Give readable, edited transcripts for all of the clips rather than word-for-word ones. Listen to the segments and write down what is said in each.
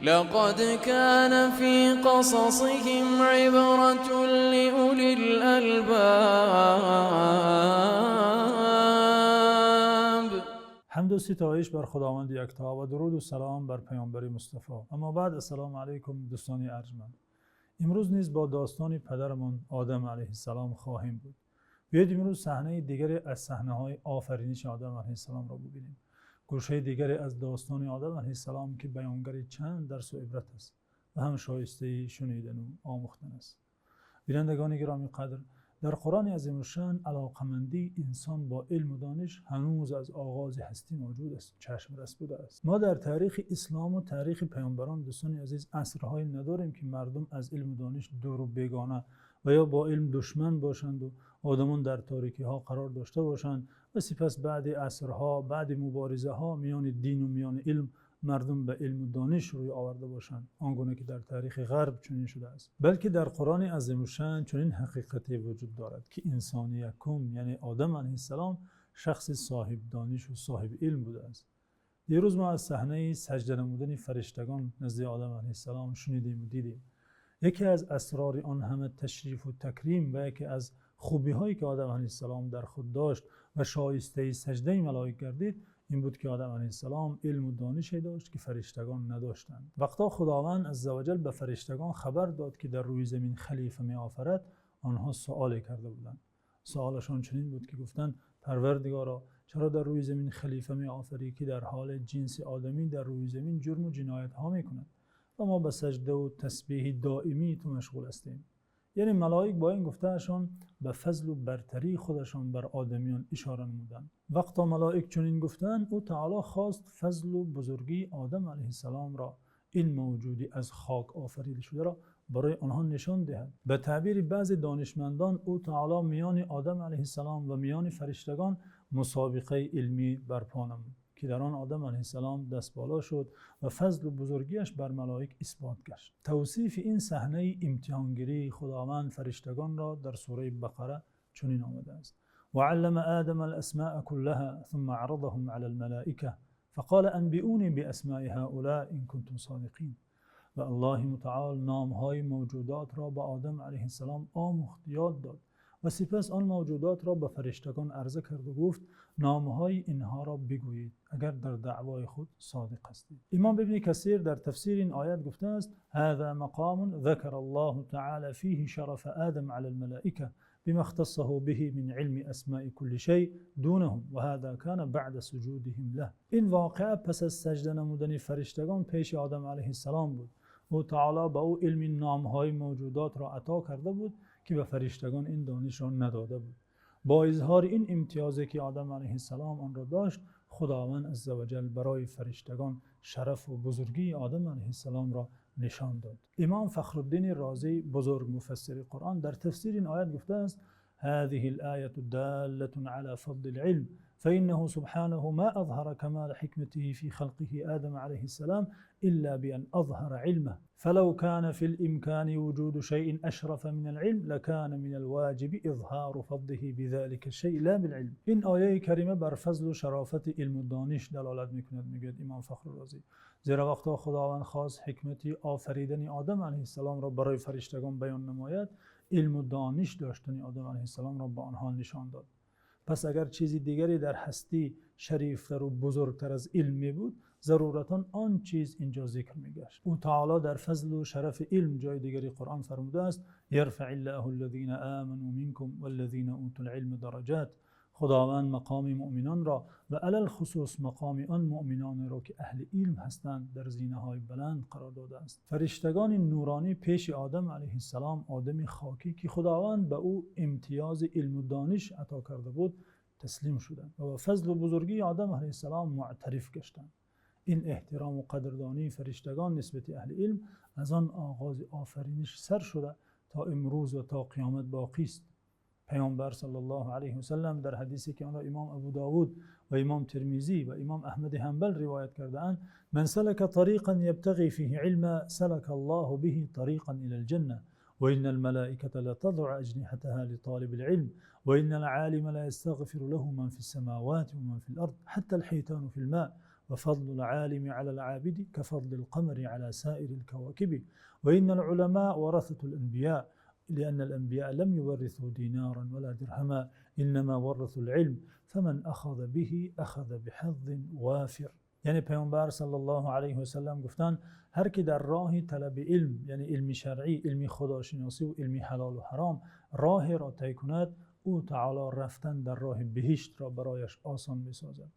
لقد كان في قصصهم عبرة لأولي الألباب. حمد و ستایش بر خداوند یکتا و درود و سلام بر پیامبر مصطفی. اما بعد، السلام علیکم دوستان ارجمند. امروز نیز با داستان پدرمان آدم علیه السلام خواهیم بود. بیایید امروز صحنه دیگری از صحنه‌های آفرینش آدم علیه السلام را ببینیم. گوشه دیگری از داستان آدم علیه السلام که بیانگر چند درس و عبرت است و هم شایسته شنیدن و آموختن است. بینندگان گرامی قدر، در قرآن عظیم الشأن علاقمندی انسان با علم و دانش هنوز از آغاز هستی موجود است، چشم رس بوده است. ما در تاریخ اسلام و تاریخ پیامبران دوستان عزیز عصرهایی نداریم که مردم از علم و دانش دور و بیگانه و یا با علم دشمن باشند و آدمان در تاریکی ها قرار داشته باشند و سپس بعد عصرها، بعد مبارزه ها میان دین و میان علم، مردم به علم و دانش روی آورده باشند، آنگونه که در تاریخ غرب چنین شده است. بلکه در قرآن عظیم الشأن چنین حقیقتی وجود دارد که انسان یکم یعنی آدم علیه السلام شخص صاحب دانش و صاحب علم بوده است. دیروز ما از صحنه سجده نمودن فرشتگان نزد آدم علیه السلام شنیدیم و دیدیم. یکی از اسرار آن همه تشریف و تکریم و یکی از خوبی هایی که آدم علیه السلام در خود داشت و شایسته سجده ملائکه گردید این بود که آدم علیه السلام علم و دانشی داشت که فرشتگان نداشتند. وقتا خداوند عزوجل به فرشتگان خبر داد که در روی زمین خلیفه می آفرد، آنها سؤالی کرده بودند. سؤالشان چنین بود که گفتند پروردگارا، چرا در روی زمین خلیفه می آفری که در حال جنس آدمی در روی زمین جرم و جنایت ها می کند و ما به سجده و تسبیح دائمی تو مشغول هستیم؟ یعنی ملائک با این گفتهشان به فضل و برتری خودشان بر آدمیان اشاره نمودند. وقتا ملائک چنین گفتند، او تعالی خواست فضل و بزرگی آدم علیه السلام را، این موجودی از خاک آفریده شده را، برای آنها نشان دهد. به تعبیر بعض دانشمندان، او تعالی میان آدم علیه السلام و میان فرشتگان مسابقه علمی برپا نمود که در آن آدم علیه السلام دست بالا شد و فضل و بزرگیش بر ملائک اثبات گشت. توصیف این صحنه امتحانگیری خداوند فرشتگان را در سوره بقره چنین آمده است: وعلم آدم الاسماء كلها ثم عرضهم على الملائكه فقال انبئوني باسماء هؤلاء ان كنتم صادقین. و الله متعال نامهای موجودات را به آدم علیه السلام آموخت، یاد داد و سپس آن موجودات را به فرشتگان عرضه کرد و گفت نامهای اینها را بگویید اگر در دعوای خود صادق هستید. امام ابن کثیر در تفسیر این آیت گفته است: هذا مقام ذکر الله تعالی فیه شرف آدم علی الملائکه بما اختصه به من علم اسماء كل شيء دونهم و هذا كان بعد سجودهم له. این واقعه پس از سجده نمودن فرشتگان پیش آدم علیه السلام بود. او تعالی به او علم نامهای موجودات را عطا کرده بود که به فرشتگان این دانش را نداده بود. با اظهار این امتیازی که آدم علیه السلام آن را داشت، خداوند عزوجل برای فرشتگان شرف و بزرگی آدم علیه السلام را نشان داد. امام فخرالدین رازی بزرگ مفسر قرآن در تفسیر این آیت گفته است: هذه الآية دالة على فضل العلم فإنه سبحانه ما أظهر كمال حكمته في خلقه آدم عليه السلام إلا بأن أظهر علمه فلو كان في الإمكان وجود شيء أشرف من العلم لكان من الواجب إظهار فضله بذلك الشيء لا بالعلم. این آیه کریمه بر فضل و شرافت علم و دانش دلالت میکند، میگوید امام فخر رازی، زیرا وقتا خداوند خواست حکمتی آفریدن آدم علیه السلام را برای فرشتگان بیان نماید، علم و دانش داشتن آدم علیه السلام را به آنها نشان داد. پس اگر چیزی دیگری در هستی شریفتر و بزرگتر از علم می بود، ضرورتاً آن چیز اینجا ذکر می گشت. او تعالی در فضل و شرف علم جای دیگری قرآن فرموده است: یرفع الله الذین آمنوا منکم والذین اوتوا العلم درجات. خداوند مقام مؤمنان را و علل خصوص مقام آن مؤمنان را که اهل علم هستند در زینه‌های بلند قرار داده است. فرشتگان نورانی پیش آدم علیه السلام، آدم خاکی که خداوند به او امتیاز علم و دانش عطا کرده بود، تسلیم شدند و به فضل و بزرگی آدم علیه السلام معترف گشتند. این احترام و قدردانی فرشتگان نسبت اهل علم از آن آغاز آفرینش سر شده تا امروز و تا قیامت باقی است. پیامبر صلی الله علیه و سلم در حدیثی که آن را امام ابو داود و امام ترمذی و امام احمد حنبل روایت کرده‌اند: من سلک طریقا یبتغی فیه علما سلک الله به طریقا الی الجنه وإن الملائكة لتضع أجنحتها لطالب العلم وإن العالم لا يستغفر له من في السماوات ومن في الأرض حتى الحيتان في الماء وفضل العالم على العابد كفضل القمر على سائر الكواكب وإن العلماء ورثة الأنبياء لأن الأنبياء لم يورثوا دينارا ولا درهما إنما ورثوا العلم فمن أخذ به أخذ بحظ وافر. یعنی پیامبر صلی الله علیه و سلم گفتن هر کی در راه طلب علم، یعنی علم شرعی، علم خداشناسی و علم حلال و حرام راه را طی کند، او تعالی رفتن در راه بهشت را برایش آسان می‌سازد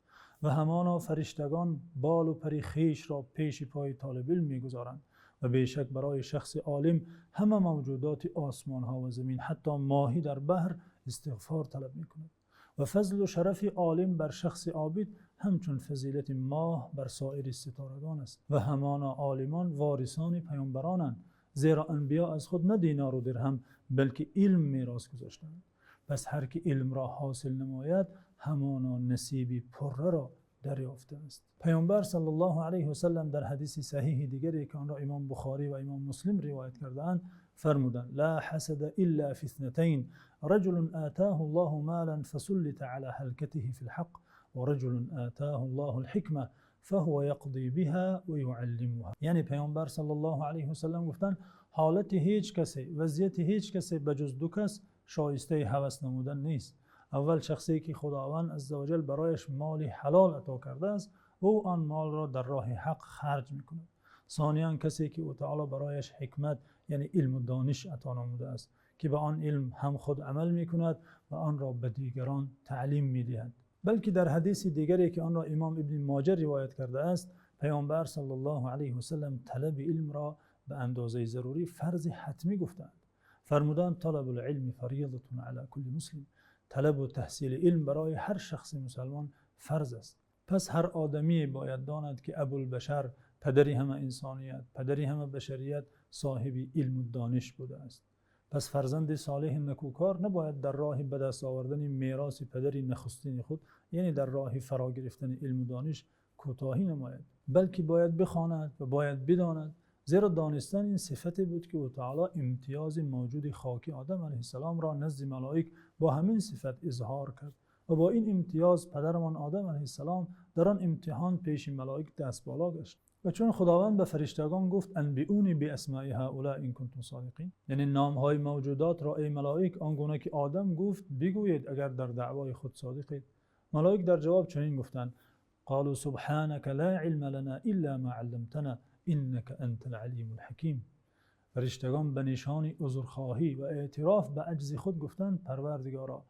و همانا فرشتگان بال و پر خویش را پیش پای طالب علم می‌گذارند و بیشک برای شخص عالم همه موجودات آسمان ها و زمین حتی ماهی در بحر استغفار طلب می‌کند و فضل و شرف عالم بر شخص عابد همچون فضیلت ماه بر سایر ستارگان است و همانا عالمان وارثان پیامبرانند، زیرا انبیا از خود نه دینار و درهم بلکه علم میراث گذاشتند. پس هر که علم را حاصل نماید همانا نصیبی پره را دریافته است. پیامبر صلی الله علیه و سلم در حدیث صحیح دیگری که آن را امام بخاری و امام مسلم روایت کردند فرمودند: لا حسد الا فی اثنتین، رجل آتاه الله مالا فسلط على هلكته في الحق ورجل آتاه الله الحکمه فهو یقضی بها و یعلمها. یعنی پیامبر صلی الله علیه و سلم گفتند حالت هیچ کسی، وضعیت هیچ کسی بجز دو کس شایسته هوس نمودن نیست. اول شخصی که خداوند عزوجل برایش مال حلال عطا کرده است او آن مال را در راه حق خرج میکند. ثانیاً کسی که او تعالی برایش حکمت یعنی علم و دانش عطا نموده است که به آن علم هم خود عمل میکند و آن را به دیگران تعلیم میدهد. بلکه در حدیث دیگری که آن را امام ابن ماجه روایت کرده است پیامبر صلی الله علیه و سلم طلب علم را به اندازه ضروری فرض حتمی گفتند. فرمودند طلب العلم فریضة علی کل مسلم، طلب و تحصیل علم برای هر شخص مسلمان فرض است. پس هر آدمی باید داند که ابوالبشر، پدری همه انسانیت، پدری همه بشریت، صاحب علم و دانش بوده است. پس فرزند صالح نکوکار نباید در راه به دست آوردن میراث پدری نخستین خود، یعنی در راه فرا گرفتن علم و دانش، کوتاهی نماید، بلکه باید بخواند و باید بداند، زیرا دانستن این صفتی بود که او تعالی امتیاز موجود خاکی آدم علیه السلام را نزد ملائک با همین صفت اظهار کرد و با این امتیاز پدرمان آدم علیه السلام در آن امتحان پیش ملائک دست بالا گشت. و چون خداوند به فرشتگان گفت انبئونی باسماء هؤلاء ان کنتم صادقین، یعنی نامهای موجودات را ای ملائک آنگونه که آدم گفت بگویید اگر در دعوای خود صادقید. ملائک در جواب چنین گفتند: قالوا سبحانك لا علم لنا الا ما علمتنا انك انت العلیم الحکیم. فرشتگان به نشان عذرخواهی و اعتراف به عجز خود گفتند پروردگارا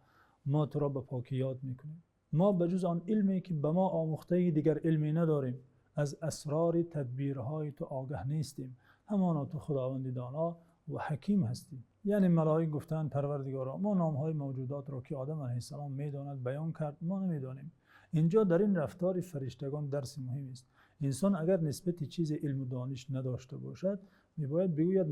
ما تو را به پاکی یاد میکنیم، ما بجز آن علمی که به ما آموخته دیگر علمی نداریم، از اسرار تدبیرهای تو آگه نیستیم، همانا تو خداوند دانا و حکیم هستی. یعنی ملائک گفتند پروردگارا ما نامهای موجودات را که آدم علیه السلام میداند بیان کرد ما نمیدانیم. اینجا در این رفتار فرشتگان درس مهمی است. انسان اگر نسبت چیز علم و دانش نداشته باشد میباید بگوید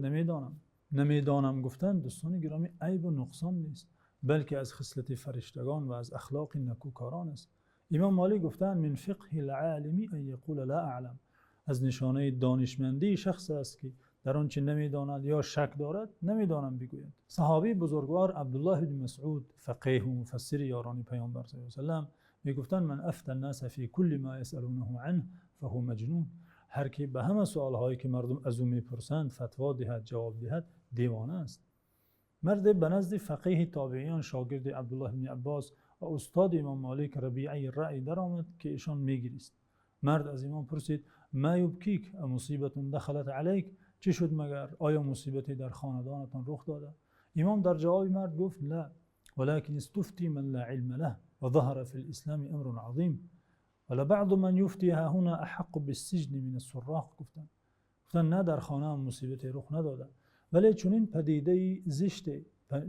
نمیدانم گفتن دوستان گرامی عیب و نقصان نیست، بلکه از خصلت فرشتگان و از اخلاق نکوکاران است. امام مالک گفتند من فقه العالم ان یقول لا اعلم، از نشانه دانشمندی شخص است که در آنچه نمیداند یا شک دارد نمیدانم بگوید. صحابی بزرگوار عبدالله بن مسعود فقیه و مفسر یاران پیامبر صلی الله علیه و سلم میگفتند من افتى الناس فی کل ما یسالونه عنه فهو مجنون، هر کی به همه سوالهایی که مردم از او میپرسند فتوا دهد جواب دهد دیوانه است. مرد به نزد فقیه تابعیان شاگرد عبدالله بن عباس و استاد امام مالک ربیعه رأی درآمد که ایشان میگریست. مرد از امام پرسید ما یبکیک مصیبت دخلت علیک، چه شد مگر؟ آیا مصیبتی در خاندانتان رخ داده؟ امام در جواب مرد گفت لا ولكن استفتی من لا علم له و ظهر فی الاسلام امر عظیم ولبعض من یفتی ها هنا احق بالسجن من السراق. گفتن نه در خانه هم مصیبتی رخ نداده، ولی چنین پدیده زشت،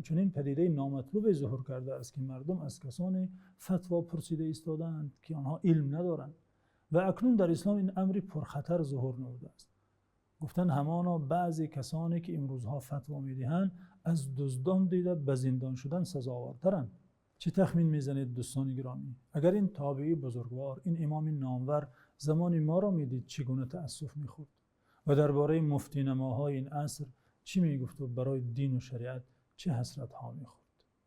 چنین پدیده نامطلوب ظهور کرده است که مردم از کسانی فتوا پرسیده ایستادند که آنها علم ندارند و اکنون در اسلام این امری پرخطر ظهور نموده است. گفتن همانا بعضی کسانی که امروزها فتوا میدهند از دزدان دیده به زندان شدن سزاوارترند. چه تخمین میزنید دوستان گرامی؟ اگر این تابعی بزرگوار، این امام نامور زمانی ما را میدید چگونه تأسف میخورد و درباره مفتی نماهای این عصر چی میگفت و برای دین و شریعت چه حسرت ها میخورد؟